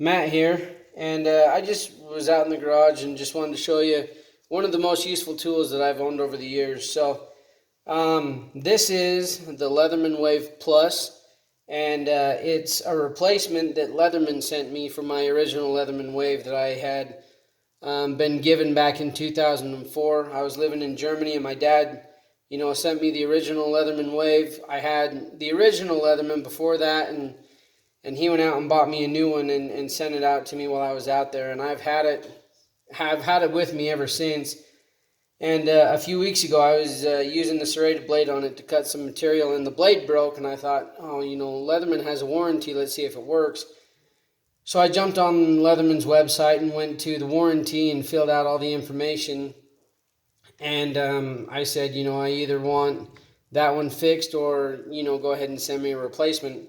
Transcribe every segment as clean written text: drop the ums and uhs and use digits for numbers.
Matt here, and I just was out in the garage and just wanted to show you one of the most useful tools that I've owned over the years. This is the Leatherman Wave Plus, and it's a replacement that Leatherman sent me for my original Leatherman Wave that I had been given back in 2004. I was living in Germany, and my dad, sent me the original Leatherman Wave. I had the original Leatherman before that, and he went out and bought me a new one and sent it out to me while I was out there, and I've had it with me ever since. And a few weeks ago, I was using the serrated blade on it to cut some material, and the blade broke, and I thought, oh, Leatherman has a warranty, let's see if it works. So I jumped on Leatherman's website and went to the warranty and filled out all the information, and I said, I either want that one fixed or, go ahead and send me a replacement.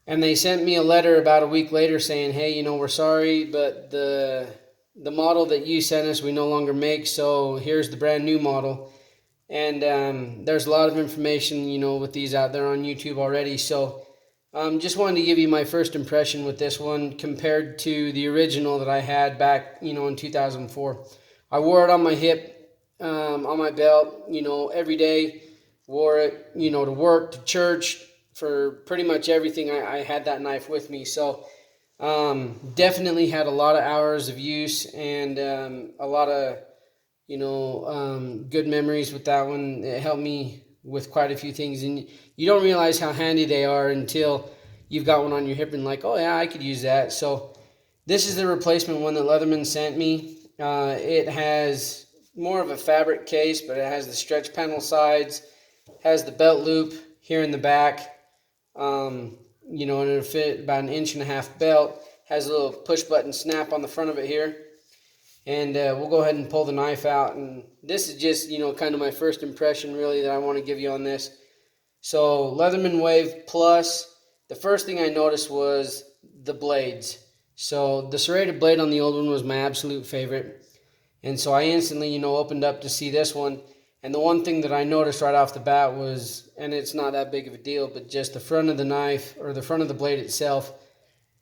And they sent me a letter about a week later saying, hey, we're sorry, but the model that you sent us we no longer make, so here's the brand new model. And there's a lot of information, with these out there on YouTube already. So just wanted to give you my first impression with this one compared to the original that I had back, in 2004. I wore it on my hip, on my belt, every day. Wore it, to work, to church, for pretty much everything. I had that knife with me. So definitely had a lot of hours of use and a lot of good memories with that one. It helped me with quite a few things, and you don't realize how handy they are until you've got one on your hip and like, oh yeah, I could use that. So this is the replacement one that Leatherman sent me. It has more of a fabric case, but it has the stretch panel sides, has the belt loop here in the back. And it'll fit about 1.5-inch belt. Has a little push button snap on the front of it here. And we'll go ahead and pull the knife out. And this is just, kind of my first impression really that I want to give you on this. So Leatherman Wave Plus, the first thing I noticed was the blades. So the serrated blade on the old one was my absolute favorite. And so I instantly, opened up to see this one. And the one thing that I noticed right off the bat was, and it's not that big of a deal, but just the front of the knife, or the front of the blade itself,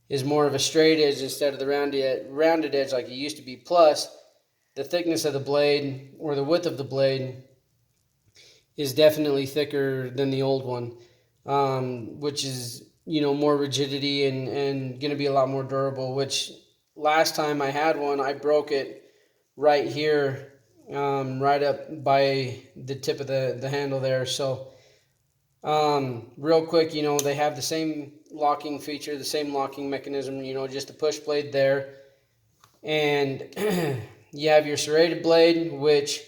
is more of a straight edge instead of the rounded edge like it used to be. Plus, the thickness of the blade, or the width of the blade, is definitely thicker than the old one, which is, more rigidity and going to be a lot more durable, which last time I had one, I broke it right here, right up by the tip of the handle there. So real quick, they have the same locking feature, the same locking mechanism, just a push blade there. And you have your serrated blade, which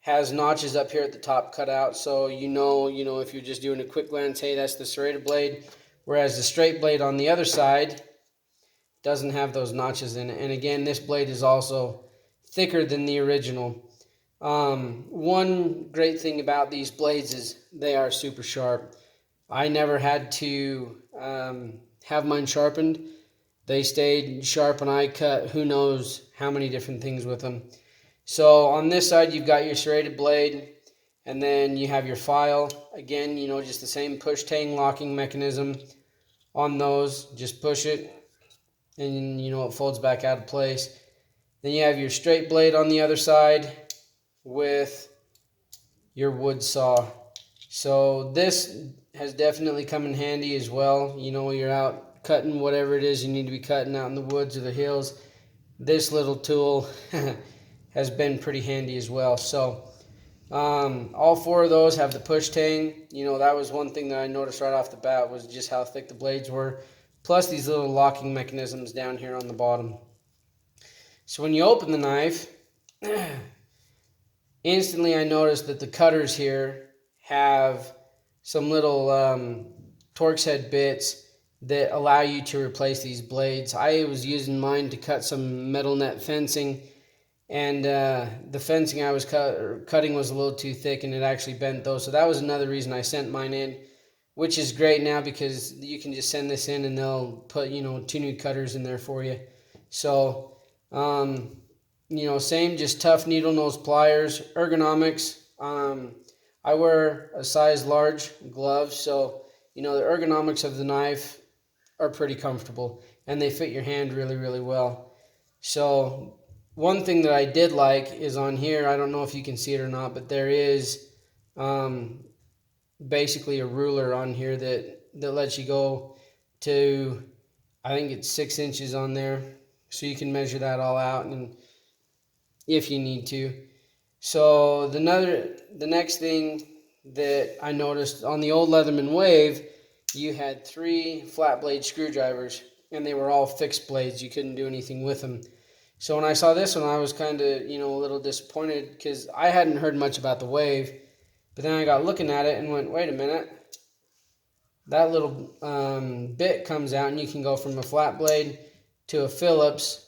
has notches up here at the top cut out. So if you're just doing a quick glance, hey, that's the serrated blade. Whereas the straight blade on the other side doesn't have those notches in it. And again, this blade is also thicker than the original. One great thing about these blades is they are super sharp. I never had to have mine sharpened. They stayed sharp, and I cut who knows how many different things with them. So on this side, you've got your serrated blade, and then you have your file. Again, just the same push tang locking mechanism on those. Just push it, and it folds back out of place. Then you have your straight blade on the other side with your wood saw. So this has definitely come in handy as well. You're out cutting whatever it is you need to be cutting out in the woods or the hills. This little tool has been pretty handy as well. So all four of those have the push tang. That was one thing that I noticed right off the bat, was just how thick the blades were. Plus these little locking mechanisms down here on the bottom. So when you open the knife, instantly I noticed that the cutters here have some little Torx head bits that allow you to replace these blades. I was using mine to cut some metal net fencing, and the fencing I was cutting was a little too thick, and it actually bent those. So that was another reason I sent mine in, which is great now because you can just send this in and they'll put 2 new cutters in there for you. So same, just tough needle nose pliers. Ergonomics, I wear a size large glove, so the ergonomics of the knife are pretty comfortable, and they fit your hand really, really well. So one thing that I did like is on here, I don't know if you can see it or not, but there is um, basically a ruler on here that lets you go to, I think it's 6 inches on there, so you can measure that all out and if you need to. So the next thing that I noticed on the old Leatherman Wave, you had 3 flat blade screwdrivers, and they were all fixed blades. You couldn't do anything with them. So when I saw this one, I was kind of, a little disappointed because I hadn't heard much about the Wave. But then I got looking at it and went, wait a minute. That little bit comes out, and you can go from a flat blade to a Phillips,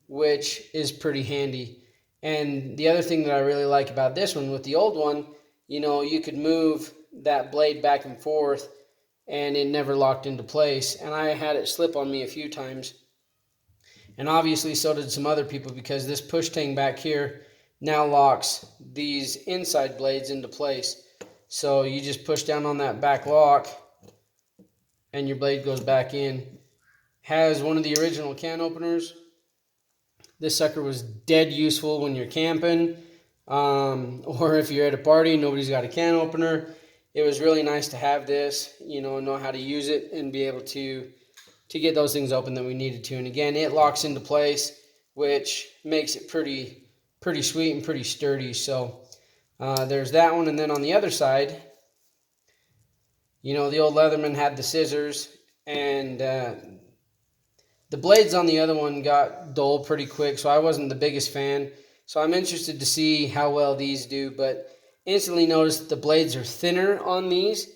which is pretty handy. And the other thing that I really like about this one, with the old one, you could move that blade back and forth and it never locked into place. And I had it slip on me a few times. And obviously so did some other people, because this push tang back here now locks these inside blades into place. So you just push down on that back lock and your blade goes back in. Has one of the original can openers. This sucker was dead useful when you're camping, or if you're at a party and nobody's got a can opener. It was really nice to have this, know how to use it and be able to get those things open that we needed to. And again, it locks into place, which makes it pretty sweet and pretty sturdy. So there's that one. And then on the other side, the old Leatherman had the scissors, and the blades on the other one got dull pretty quick, so I wasn't the biggest fan. So I'm interested to see how well these do, but instantly noticed the blades are thinner on these,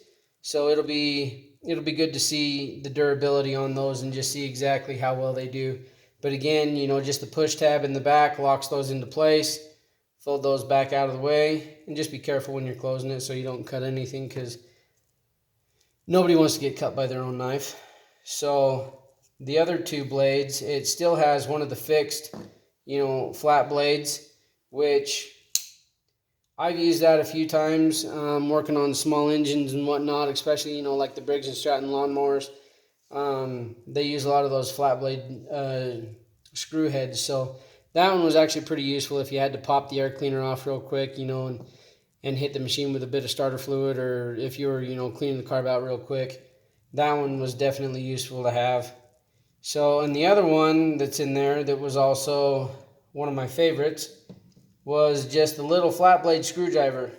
so it'll be good to see the durability on those and just see exactly how well they do. But again, just the push tab in the back locks those into place. Fold those back out of the way, and just be careful when you're closing it so you don't cut anything, because nobody wants to get cut by their own knife. So the other 2 blades, it still has one of the fixed, flat blades, which I've used that a few times, working on small engines and whatnot, especially, like the Briggs & Stratton lawnmowers. They use a lot of those flat blade screw heads. So that one was actually pretty useful if you had to pop the air cleaner off real quick, and hit the machine with a bit of starter fluid, or if you were, cleaning the carb out real quick. That one was definitely useful to have. So, and the other one that's in there that was also one of my favorites was just the little flat blade screwdriver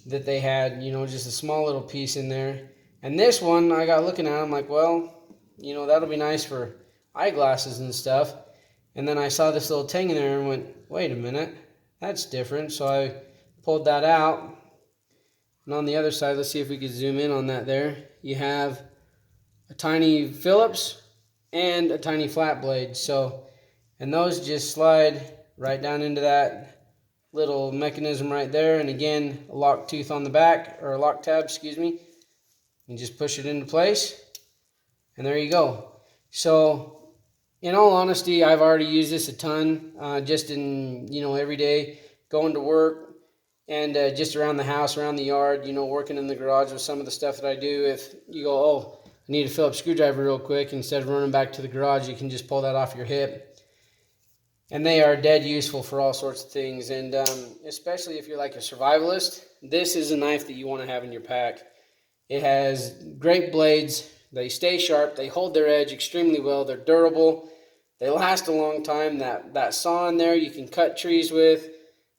that they had, just a small little piece in there. And this one, I got looking at, I'm like, well, that'll be nice for eyeglasses and stuff. And then I saw this little tang in there and went, wait a minute, that's different. So I pulled that out. And on the other side, let's see if we can zoom in on that there. You have a tiny Phillips and a tiny flat blade. So, and those just slide right down into that little mechanism right there. And again, a lock tooth on the back, or a lock tab, excuse me. You just push it into place, and there you go. So, in all honesty, I've already used this a ton, just in, every day, going to work, and just around the house, around the yard, working in the garage with some of the stuff that I do. If you go, oh, I need a Phillips screwdriver real quick, instead of running back to the garage, you can just pull that off your hip. And they are dead useful for all sorts of things. And especially if you're like a survivalist, this is a knife that you want to have in your pack. It has great blades. They stay sharp. They hold their edge extremely well. They're durable. They last a long time. That saw in there you can cut trees with.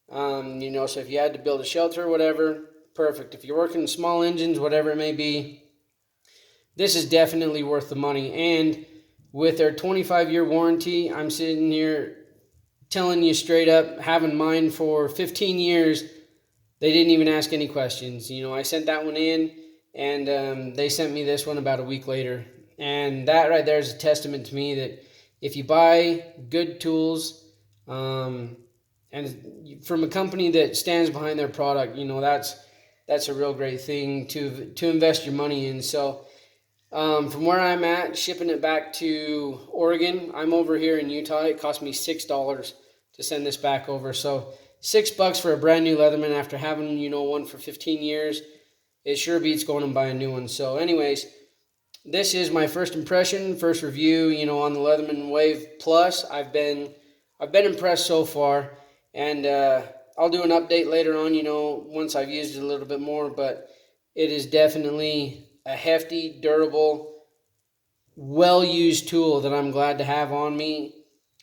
So if you had to build a shelter or whatever, perfect. If you're working small engines, whatever it may be, this is definitely worth the money. And with their 25-year warranty, I'm sitting here telling you straight up, having mine for 15 years, they didn't even ask any questions. I sent that one in, and they sent me this one about a week later. And that right there is a testament to me that if you buy good tools, and from a company that stands behind their product, that's a real great thing to invest your money in. So from where I'm at, shipping it back to Oregon, I'm over here in Utah. It cost me $6 to send this back over. So $6 for a brand new Leatherman after having, one for 15 years. It sure beats going and buying a new one. So anyways, this is my first impression, first review, on the Leatherman Wave Plus. I've been impressed so far, and I'll do an update later on, once I've used it a little bit more. But it is definitely a hefty, durable, well-used tool that I'm glad to have on me,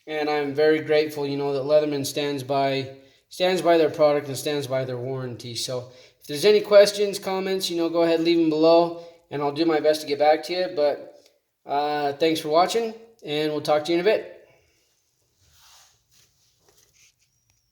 and I'm very grateful, that Leatherman stands by their product and stands by their warranty. So if there's any questions, comments, go ahead, leave them below, and I'll do my best to get back to you. But thanks for watching, and we'll talk to you in a bit.